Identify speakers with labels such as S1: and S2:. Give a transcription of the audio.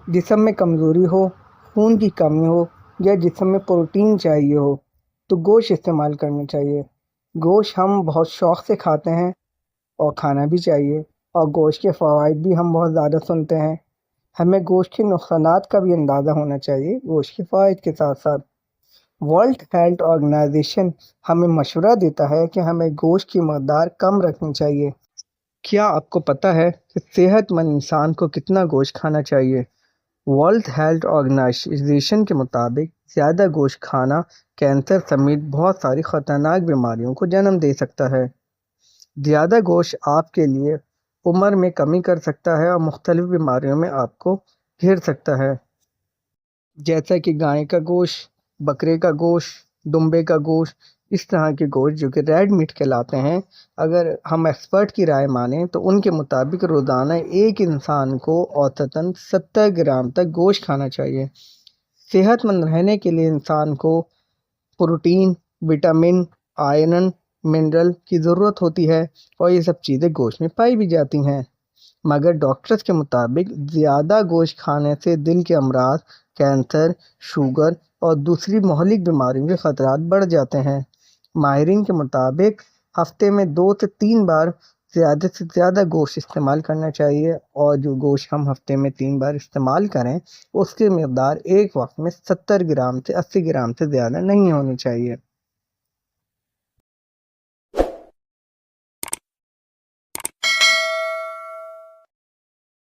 S1: جسم میں کمزوری ہو، خون کی کمی ہو یا جسم میں پروٹین چاہیے ہو تو گوشت استعمال کرنا چاہیے۔ گوشت ہم بہت شوق سے کھاتے ہیں اور کھانا بھی چاہیے، اور گوشت کے فوائد بھی ہم بہت زیادہ سنتے ہیں۔ ہمیں گوشت کے نقصانات کا بھی اندازہ ہونا چاہیے گوشت کے فوائد کے ساتھ ساتھ۔ ورلڈ ہیلتھ آرگنائزیشن ہمیں مشورہ دیتا ہے کہ ہمیں گوشت کی مقدار کم رکھنی چاہیے۔ کیا آپ کو پتہ ہے کہ صحت مند انسان کو کتنا گوشت کھانا چاہیے؟ ورلڈ ہیلتھ آرگنائزیشن کے مطابق زیادہ گوشت کھانا کینسر سمیت بہت ساری خطرناک بیماریوں کو جنم دے سکتا ہے۔ زیادہ گوشت آپ کے لیے عمر میں کمی کر سکتا ہے اور مختلف بیماریوں میں آپ کو گھیر سکتا ہے، جیسا کہ گائے کا گوشت، بکرے کا گوشت، دمبے کا گوشت۔ اس طرح کے گوشت جو کہ ریڈ میٹ کہلاتے ہیں، اگر ہم ایکسپرٹ کی رائے مانیں تو ان کے مطابق روزانہ ایک انسان کو اوسطاً 70 گرام تک گوشت کھانا چاہیے۔ صحت مند رہنے کے لیے انسان کو پروٹین، وٹامن، آئرن، منرل کی ضرورت ہوتی ہے، اور یہ سب چیزیں گوشت میں پائی بھی جاتی ہیں۔ مگر ڈاکٹرز کے مطابق زیادہ گوشت کھانے سے دل کے امراض، کینسر، شوگر اور دوسری مہلک بیماریوں کے خطرات بڑھ جاتے ہیں۔ ماہرین کے مطابق ہفتے میں 2 سے 3 بار زیادہ سے زیادہ گوشت استعمال کرنا چاہیے، اور جو گوشت ہم ہفتے میں 3 بار استعمال کریں اس کی مقدار ایک وقت میں 70 گرام سے 80 گرام سے زیادہ نہیں ہونی چاہیے۔